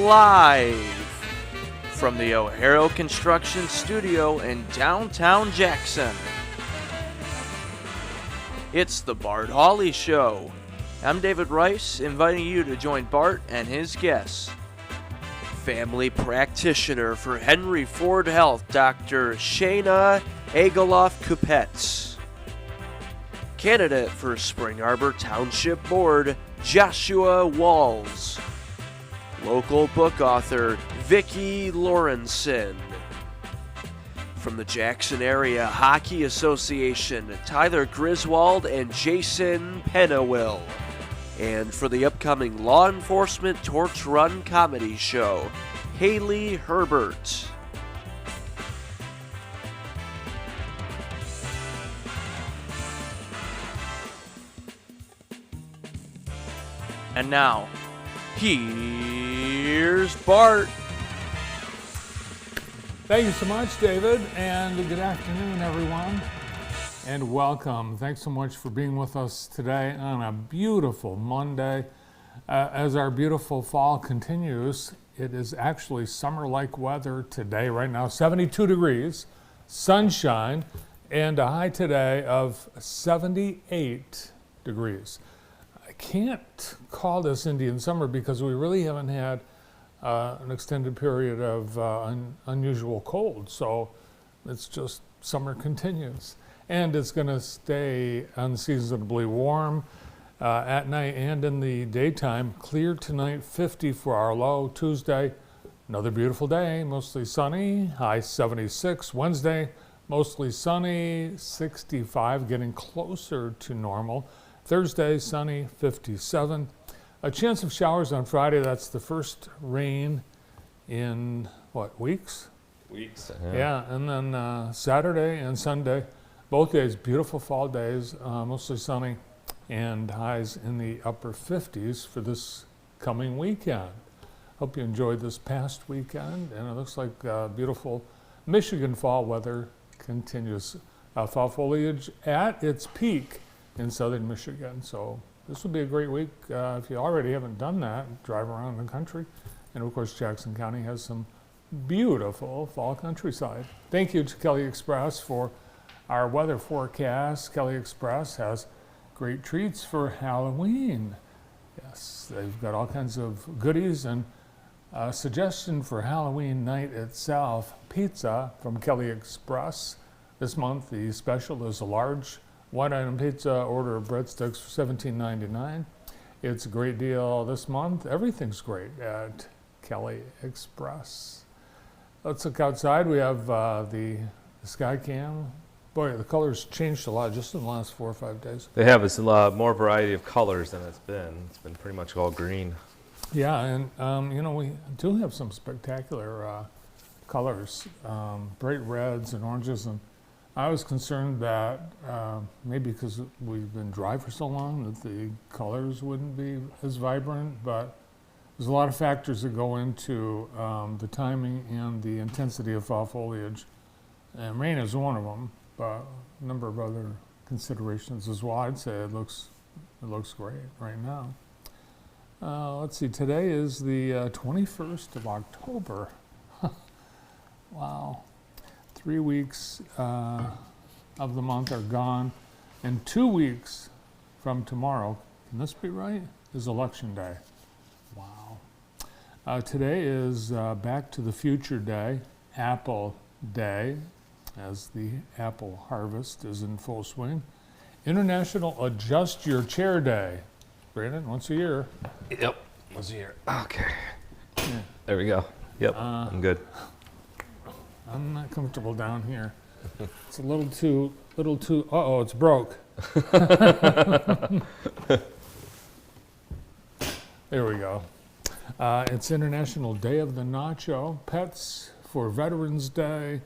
live from the O'Hara Construction Studio in downtown Jackson. It's the Bart Hawley Show. I'm David Rice, inviting you to join Bart and his guests. Family practitioner for Henry Ford Health, Dr. Shayna Agaloff-Kupets. Candidate for Spring Arbor Township Board, Joshua Walls. Local book author, Vicki Lorenson. From the Jackson Area Hockey Association, Tyler Griswold and Jason Pennawill. And for the upcoming Law Enforcement Torch Run comedy show, Haley Herbert. And now, here's Bart. Thank you so much, David, and good afternoon, everyone, and welcome. Thanks so much for being with us today on a beautiful Monday. As our beautiful fall continues, it is actually summer-like weather today, right now, 72 degrees, sunshine, and a high today of 78 degrees. I can't call this Indian summer because we really haven't had an extended period of unusual cold, so it's just summer continues. And it's going to stay unseasonably warm at night and in the daytime. Clear tonight, 50 for our low. Tuesday, another beautiful day, mostly sunny, high 76. Wednesday, mostly sunny, 65, getting closer to normal. Thursday, sunny, 57. A chance of showers on Friday. That's the first rain in, weeks? Weeks. Yeah, and then Saturday and Sunday, both days, beautiful fall days, mostly sunny, and highs in the upper 50s for this coming weekend. Hope you enjoyed this past weekend, and it looks like beautiful Michigan fall weather continues. Fall foliage at its peak in southern Michigan, so this will be a great week if you already haven't done that, drive around the country. And of course, Jackson County has some beautiful fall countryside. Thank you to Kelly Express for our weather forecast. Kelly Express has great treats for Halloween. Yes, they've got all kinds of goodies, and a suggestion for Halloween night itself, pizza from Kelly Express. This month, the special is a large one item pizza, order of breadsticks for $17.99. It's a great deal this month. Everything's great at Kelly Express. Let's look outside. We have the sky cam. Boy, the colors changed a lot just in the last 4 or 5 days. They have a lot more variety of colors than it's been. It's been pretty much all green. Yeah, and we do have some spectacular colors, bright reds and oranges, and I was concerned that maybe because we've been dry for so long that the colors wouldn't be as vibrant, but there's a lot of factors that go into the timing and the intensity of fall foliage. And rain is one of them, but a number of other considerations as well. I'd say it looks great right now. Let's see, today is the 21st of October. Wow. 3 weeks of the month are gone, and 2 weeks from tomorrow, can this be right, is Election Day. Wow. Today is Back to the Future Day, Apple Day, as the apple harvest is in full swing. International Adjust Your Chair Day. Brandon, once a year. Yep, once a year. Okay. Yeah. There we go. Yep, I'm good. I'm not comfortable down here. It's a little too, uh-oh, it's broke. There we go. It's International Day of the Nacho, Pets for Veterans Day,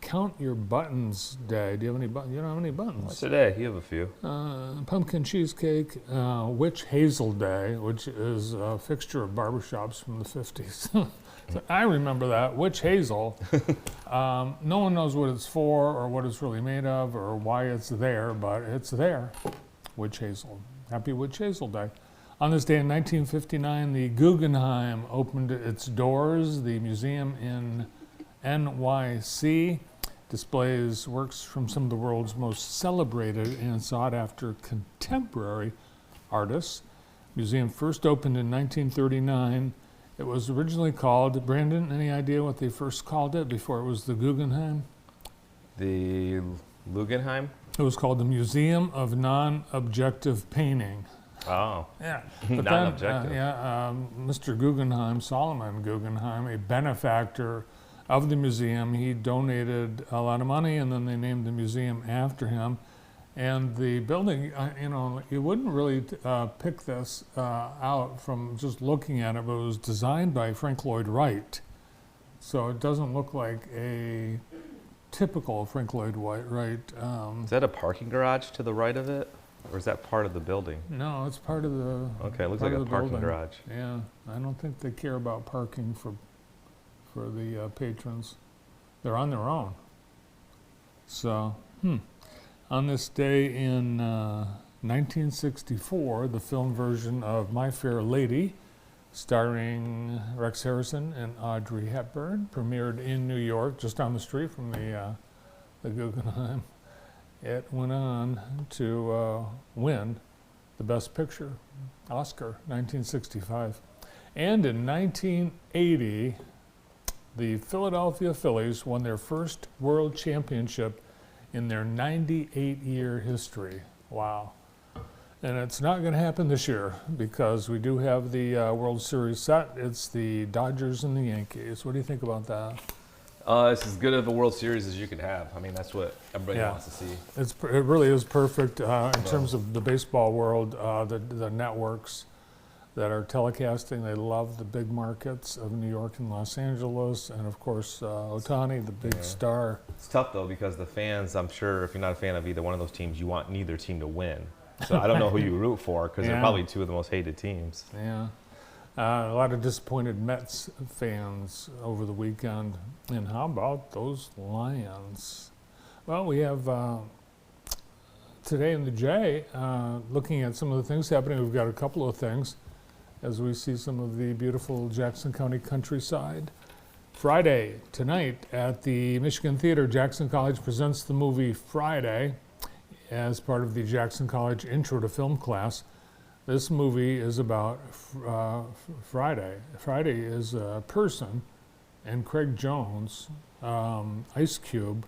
Count Your Buttons Day. Do you have any buttons? You don't have any buttons. What's today? You have a few. Pumpkin Cheesecake, Witch Hazel Day, which is a fixture of barbershops from the 50s. So I remember that, witch hazel. No one knows what it's for or what it's really made of or why it's there, but it's there. Witch hazel. Happy Witch Hazel Day. On this day in 1959, the Guggenheim opened its doors. The museum in NYC displays works from some of the world's most celebrated and sought-after contemporary artists. The museum first opened in 1939. It was originally called, Brandon, any idea what they first called it before it was the Guggenheim? The Guggenheim? It was called the Museum of Non-Objective Painting. Oh. Yeah. But non-objective. Mr. Guggenheim, Solomon Guggenheim, a benefactor of the museum, he donated a lot of money, and then they named the museum after him. And the building, you wouldn't really pick this out from just looking at it, but it was designed by Frank Lloyd Wright. So it doesn't look like a typical Frank Lloyd Wright. Is that a parking garage to the right of it? Or is that part of the building? No, it's part of the. Okay, it looks like a parking building. garage. Yeah, I don't think they care about parking for the patrons. They're on their own. So, on this day in 1964, the film version of My Fair Lady, starring Rex Harrison and Audrey Hepburn, premiered in New York, just down the street from the Guggenheim. It went on to win the Best Picture, Oscar, 1965. And in 1980, the Philadelphia Phillies won their first world championship in their 98-year history. Wow. And it's not going to happen this year because we do have the World Series set. It's the Dodgers and the Yankees. What do you think about that? It's as good of a World Series as you can have. I mean, that's what everybody wants to see. It really is perfect in terms of the baseball world. The networks that are telecasting, they love the big markets of New York and Los Angeles, and of course Ohtani, the big star. It's tough though because the fans, I'm sure if you're not a fan of either one of those teams, you want neither team to win. So I don't know who you root for because they're probably two of the most hated teams. Yeah. A lot of disappointed Mets fans over the weekend. And how about those Lions? Well, we have today in the J, looking at some of the things happening. We've got a couple of things as we see some of the beautiful Jackson County countryside. Friday, tonight, at the Michigan Theater, Jackson College presents the movie Friday as part of the Jackson College Intro to Film class. This movie is about Friday. Friday is a person, and Craig Jones, Ice Cube,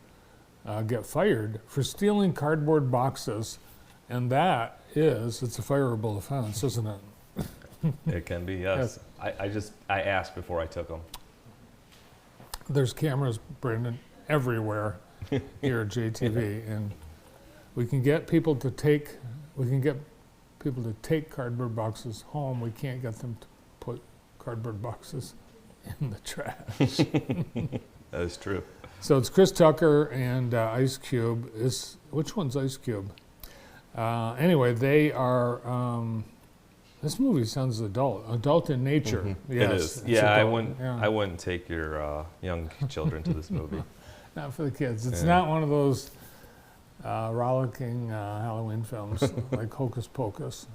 get fired for stealing cardboard boxes, and it's a fireable offense, isn't it? It can be, yes. I asked before I took them. There's cameras, Brendan, everywhere here at JTV, and we can get people to take cardboard boxes home. We can't get them to put cardboard boxes in the trash. That is true. So it's Chris Tucker and Ice Cube. Which one's Ice Cube? Anyway, they are. This movie sounds adult in nature. Mm-hmm. Yes, it is. It's Yeah, adult. I wouldn't take your young children to this movie. Not for the kids. It's not one of those rollicking Halloween films like Hocus Pocus.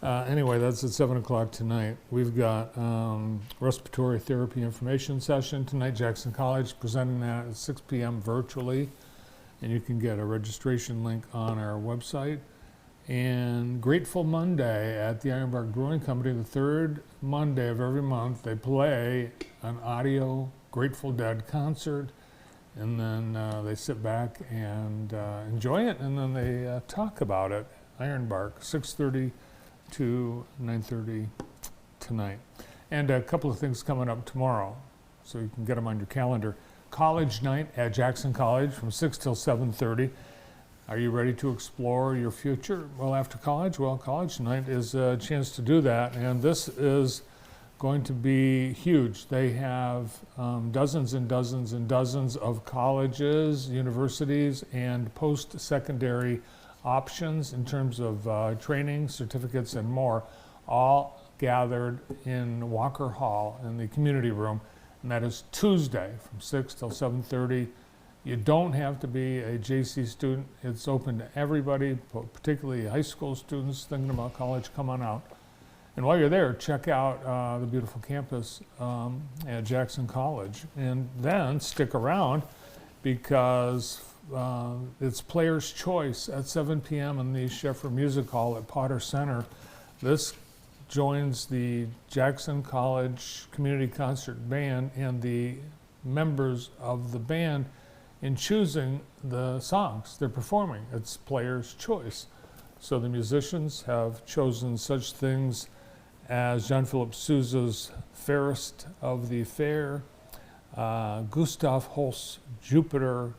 Anyway, that's at 7 o'clock tonight. We've got respiratory therapy information session tonight. Jackson College presenting that at 6 p.m. virtually. And you can get a registration link on our website. And Grateful Monday at the Ironbark Brewing Company, the third Monday of every month, they play an audio Grateful Dead concert. And then they sit back and enjoy it, and then they talk about it. Ironbark, 6:30 to 9:30 tonight. And a couple of things coming up tomorrow, so you can get them on your calendar. College night at Jackson College from 6 till 7:30. Are you ready to explore your future? Well, after college? Well, college night is a chance to do that, and this is going to be huge. They have dozens and dozens and dozens of colleges, universities, and post-secondary options in terms of training, certificates, and more, all gathered in Walker Hall in the community room, and that is Tuesday from 6 till 7:30. You don't have to be a JC student. It's open to everybody, particularly high school students thinking about college. Come on out. And while you're there, check out the beautiful campus at Jackson College. And then stick around because it's Player's Choice at 7 p.m. in the Sheffer Music Hall at Potter Center. This joins the Jackson College Community Concert Band and the members of the band in choosing the songs they're performing. It's Player's Choice. So the musicians have chosen such things as John Philip Sousa's Fairest of the Fair, Gustav Holst's Jupiter,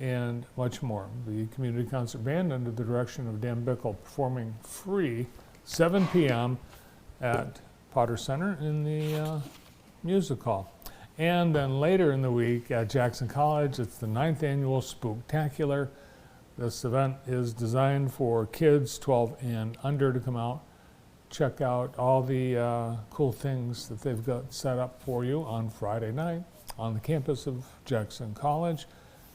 and much more. The Community Concert Band, under the direction of Dan Bickle, performing free, 7 p.m. at Potter Center in the Music Hall. And then later in the week at Jackson College, it's the 9th annual Spooktacular. This event is designed for kids 12 and under to come out. Check out all the cool things that they've got set up for you on Friday night on the campus of Jackson College.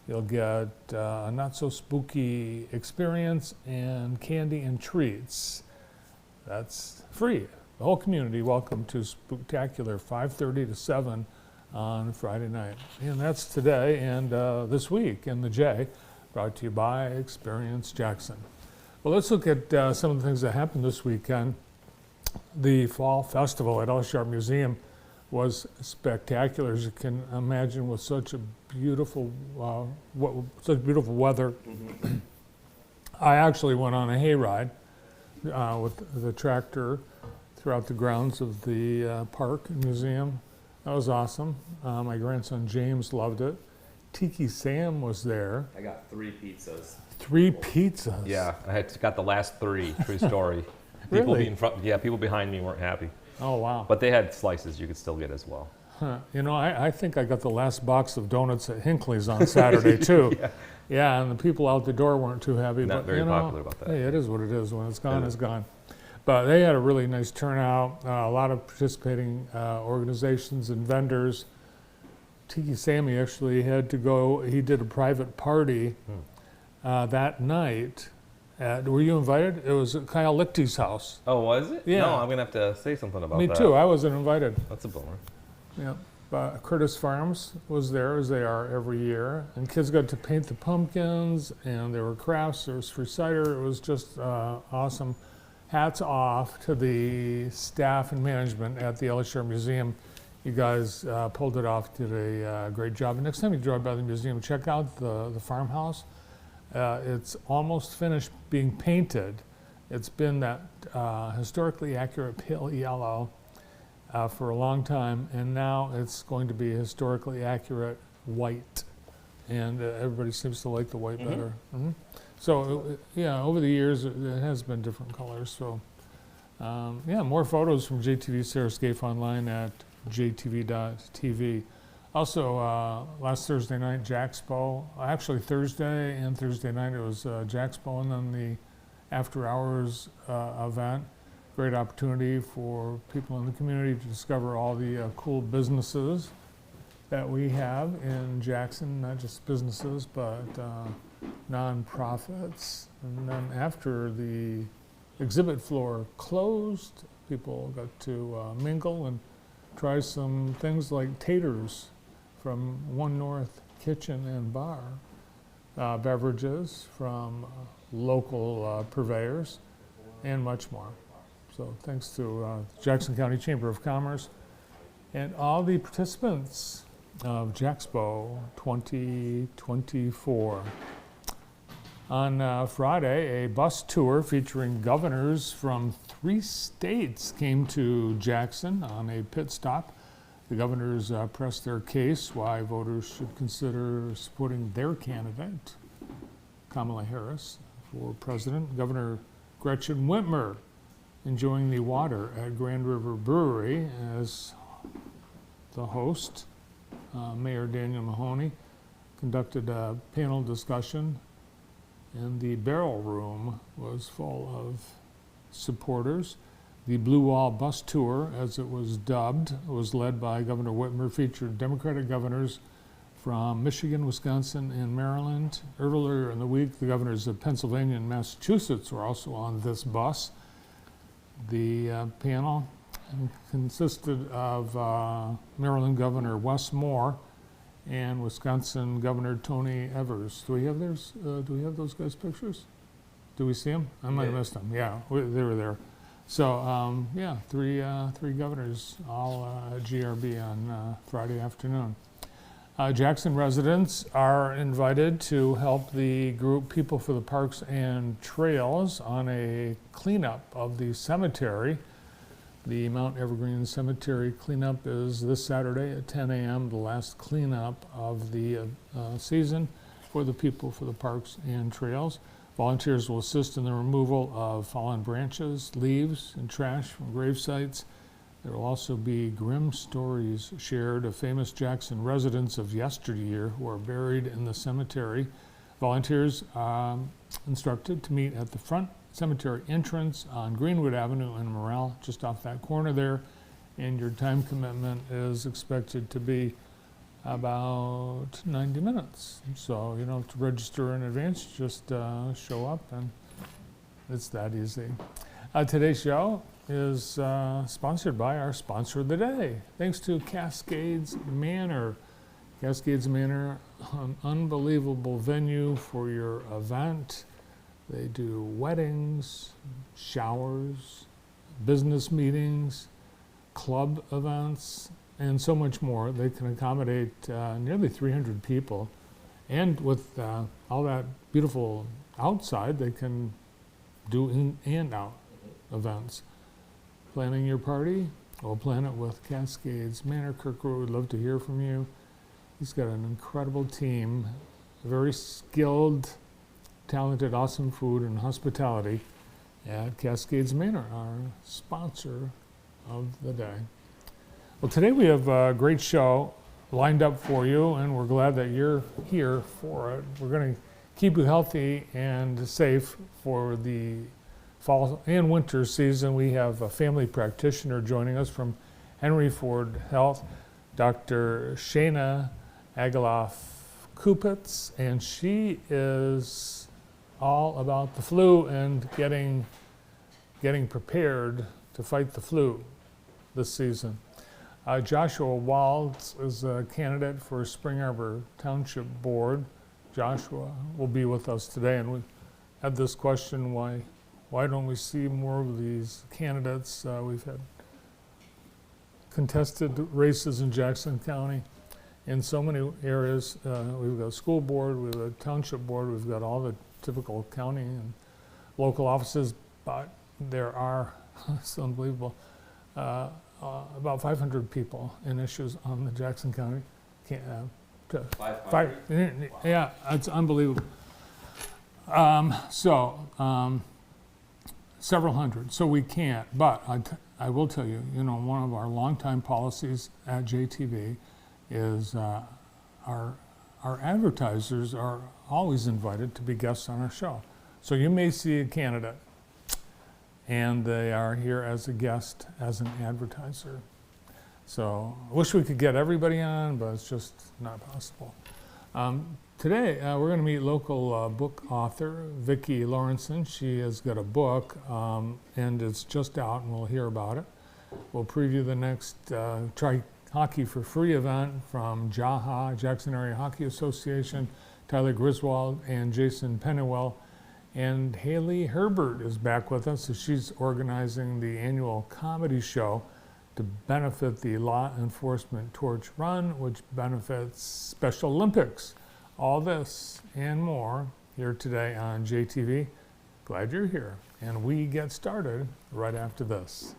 You'll get a not-so-spooky experience and candy and treats. That's free. The whole community, welcome to Spooktacular, 5:30 to 7 on Friday night. And that's today and this week in the J, brought to you by Experience Jackson. Well, let's look at some of the things that happened this weekend. The Fall Festival at Ellis Museum was spectacular, as you can imagine, with such a beautiful, such beautiful weather. Mm-hmm. I actually went on a hayride with the tractor throughout the grounds of the park and museum. That was awesome. My grandson James loved it. Tiki Sam was there. I got 3 pizzas. 3 pizzas? Yeah, got the last 3, true story. People Really? People behind me weren't happy. Oh, wow. But they had slices you could still get as well. Huh. You know, I think I got the last box of donuts at Hinckley's on Saturday, too. Yeah, and the people out the door weren't too happy. Not but, very you know, popular about that. Hey, it is what it is. When it's gone, it's gone. But they had a really nice turnout, a lot of participating organizations and vendors. Tiki Sammy actually had to go, he did a private party that night. Were you invited? It was at Kyle Lichty's house. Oh, was it? Yeah. No, I'm going to have to say something about that. Me too, I wasn't invited. That's a bummer. Yeah. Curtis Farms was there, as they are every year, and kids got to paint the pumpkins, and there were crafts, there was free cider. It was just awesome. Hats off to the staff and management at the Ellis Museum. You guys pulled it off, did a great job. And next time you drive by the museum, check out the farmhouse. It's almost finished being painted. It's been that historically accurate pale yellow for a long time, and now it's going to be historically accurate white. And everybody seems to like the white better. Mm-hmm. So, yeah, over the years, it has been different colors. So, yeah, more photos from JTV Sarah Scaife online at jtv.tv. Also, last Thursday night, Jaxpo. Actually, Thursday and Thursday night, it was Jaxpo, and then the after hours event. Great opportunity for people in the community to discover all the cool businesses that we have in Jackson, not just businesses, but nonprofits. And then after the exhibit floor closed, people got to mingle and try some things like taters from One North Kitchen and Bar, beverages from local purveyors, and much more. So thanks to Jackson County Chamber of Commerce and all the participants of Jaxpo 2024. On Friday, a bus tour featuring governors from 3 states came to Jackson on a pit stop. The governors pressed their case why voters should consider supporting their candidate, Kamala Harris, for president. Governor Gretchen Whitmer enjoying the water at Grand River Brewery as the host. Mayor Daniel Mahoney conducted a panel discussion, and the barrel room was full of supporters. The Blue Wall Bus Tour, as it was dubbed, was led by Governor Whitmer, featured Democratic governors from Michigan, Wisconsin, and Maryland. Earlier in the week, the governors of Pennsylvania and Massachusetts were also on this bus. The panel consisted of Maryland Governor Wes Moore and Wisconsin Governor Tony Evers. Do we have theirs? Do we have those guys' pictures? Do we see them? I might have missed them. Yeah, they were there. So yeah, three governors, all at GRB on Friday afternoon. Jackson residents are invited to help the group People for the Parks and Trails on a cleanup of the cemetery. The Mount Evergreen Cemetery cleanup is this Saturday at 10 a.m., the last cleanup of the season for the People for the Parks and Trails. Volunteers will assist in the removal of fallen branches, leaves, and trash from grave sites. There will also be grim stories shared of famous Jackson residents of yesteryear who are buried in the cemetery. Volunteers are instructed to meet at the front cemetery entrance on Greenwood Avenue in Morrell, just off that corner there. And your time commitment is expected to be about 90 minutes. So you don't have to register in advance, just show up and it's that easy. Today's show is sponsored by our sponsor of the day. Thanks to Cascades Manor. Cascades Manor, an unbelievable venue for your event. They do weddings, showers, business meetings, club events, and so much more. They can accommodate nearly 300 people. And with all that beautiful outside, they can do in and out events. Planning your party? Well, plan it with Cascades Manor. Kirk would love to hear from you. He's got an incredible team, very skilled, talented, awesome food and hospitality at Cascades Manor, our sponsor of the day. Well, today we have a great show lined up for you, and we're glad that you're here for it. We're going to keep you healthy and safe for the fall and winter season. We have a family practitioner joining us from Henry Ford Health, Dr. Shana Agaloff-Kupitz, and she is all about the flu and getting prepared to fight the flu this season. Joshua Waltz is a candidate for Spring Arbor Township Board. Joshua will be with us today, and we had this question, why don't we see more of these candidates? We've had contested races in Jackson County in so many areas. We've got a school board, we've got a township board, we've got all the typical county and local offices, but there are, it's unbelievable, about 500 people in issues on the Jackson County. Yeah, it's unbelievable. Several hundred, so we can't, but I will tell you, one of our longtime policies at JTV is our advertisers are always invited to be guests on our show. So you may see a candidate and they are here as a guest, as an advertiser. So I wish we could get everybody on, but it's just not possible. Today, we're going to meet local book author, Vicki Lawrenson. She has got a book, and it's just out, and we'll hear about it. We'll preview the next Try Hockey for Free event from JAHA, Jackson Area Hockey Association, Tyler Griswold, and Jason Pennywell. And Haley Herbert is back with us, so she's organizing the annual comedy show to benefit the Law Enforcement Torch Run, which benefits Special Olympics. All this and more here today on JTV. Glad you're here. And we get started right after this.